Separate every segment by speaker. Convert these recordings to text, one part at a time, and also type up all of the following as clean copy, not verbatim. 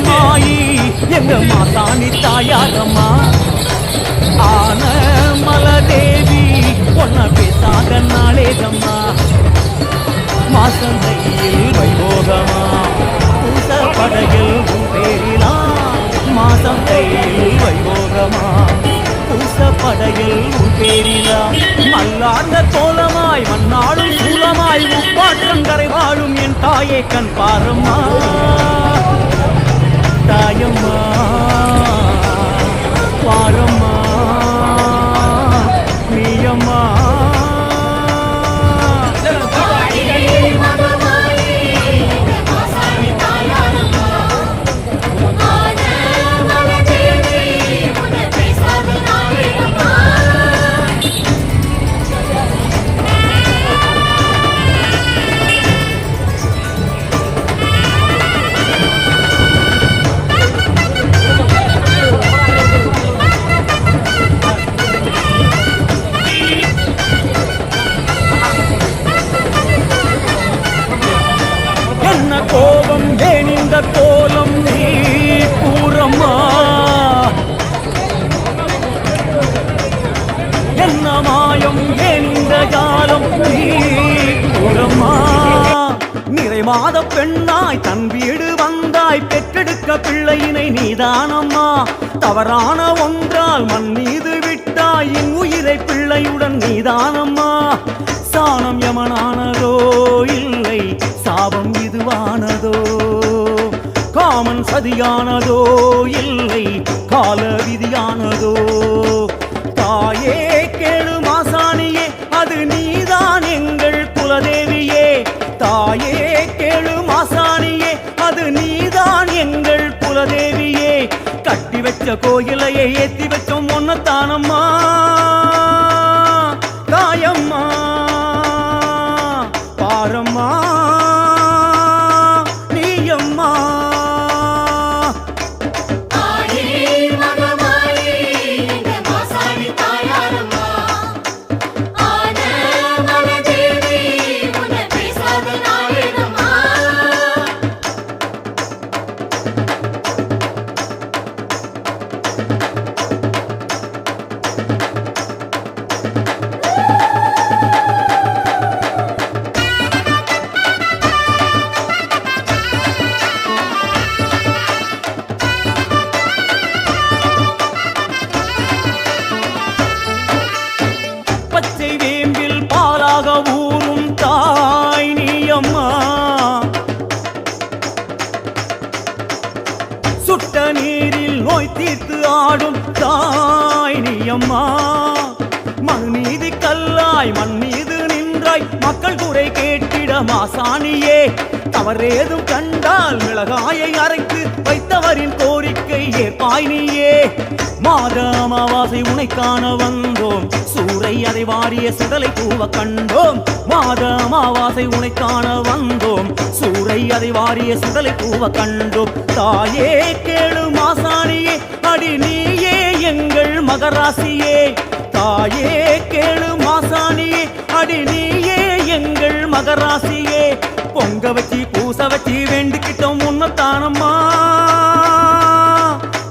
Speaker 1: மகமாயி எங்க மாசாணி தாயாரம்மா ஆன மலதேவி பொன்ன பேசாத நாளேதம்மா மாசந்தையில் வைபோகமா பூச படையில் உன் பேரிலா மாசந்தையில் வைபோகமா பூச படையில் உன் பேரிலா மல்லார்ந்த கோலமாய் மண்ணாடும் சூலமாய் முப்பாற்றங்கரை வாழும் என் தாயே கண் பாரம்மா தாயம்மா பாரம்மா நீயம்மா கோபம் ஏனிந்த கோலம் நீ கூறம்மா என்ன மாயம் ஏனிந்த ஜாலம் நீ கூறம்மா நிறைமாத பெண்ணாய் தன் வீடு வந்தாய் பெற்றெடுக்க பிள்ளையினை நீதானம்மா தவறான ஒன்றால் மண் மீது விட்டாய் என் உயிரை பிள்ளையுடன் நீதானம்மா சாணம் யமனானதோ இல்லை சாபம் இதுவானதோ காமன் சதியானதோ இல்லை கால விதியானதோ தாயே கேளு மாசாணியே அது நீதான் எங்கள் குலதேவியே தாயே கேளு மாசாணியே அது நீதான் எங்கள் குலதேவியே கட்டி வச்ச கோயிலையே ஏத்தி வச்சோம் ஒன்னத்தானம்மா தாயம்மா பாரம்மா நீயம்மா ஊரும் தாய் நீயம்மா சுட்ட நீரில் நோய் தீர்த்து ஆடும் தாய் நீயம்மா மண் மீது கல்லாய் மண் மீது நின்றாய் மக்கள் குறை கேட்டிட மாசாணியே தவறேதும் கண்டால் மிளகாயை அரைத்து வைத்தவரின் கோரிக்கை ஏற்பாய் நீயே மாத அமாவாசை உனை காண வந்தோம் சூறை அதை வாரிய சுடலை பூவ கண்டோம் மாத அமாவாசை உனை காண வந்தோம் சூறை அதை வாரிய சுடலை பூவ கண்டோம் தாயே கேளு மாசாணியே அடி நீயே எங்கள் மகராசியே தாயே கேளு மாசாணியே அடி நீயே எங்கள் மகராசியே பொங்க வச்சி பூச வச்சி வேண்டிக்கிட்டோம் உன்னத்தானம்மா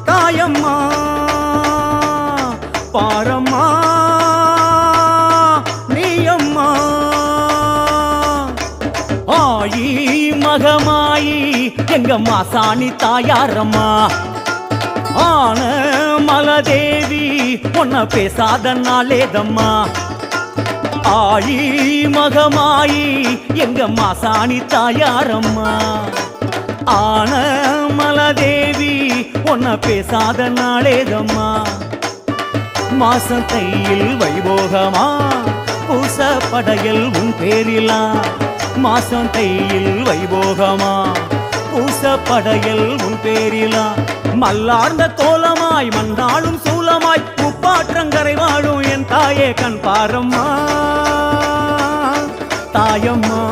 Speaker 1: தாயம்மா பாரம்மா நீயம்மா ஆயி மகமாயி எங்க மாசாணி தாயாரம்மா ஆன மலதேவி பொன்ன பேசாத நாளேதம்மா ஆயி மகமாயி எங்க மாசாணி தாயாரம்மா ஆன மலதேவி பொன்ன பேசாத நாளேதம்மா மாசந்தையில் வைபோகமா பூச படையில் உன் பேரிலா மாசந்தையில் வைபோகமா பூச படையில் உன் பேரிலா மல்லார்ந்த கோலமாய் மண்ணாளும் சூலமாய் முப்பாற்றங்கரை வாழும் என் தாயே கண் பாரம்மா தாயம்மா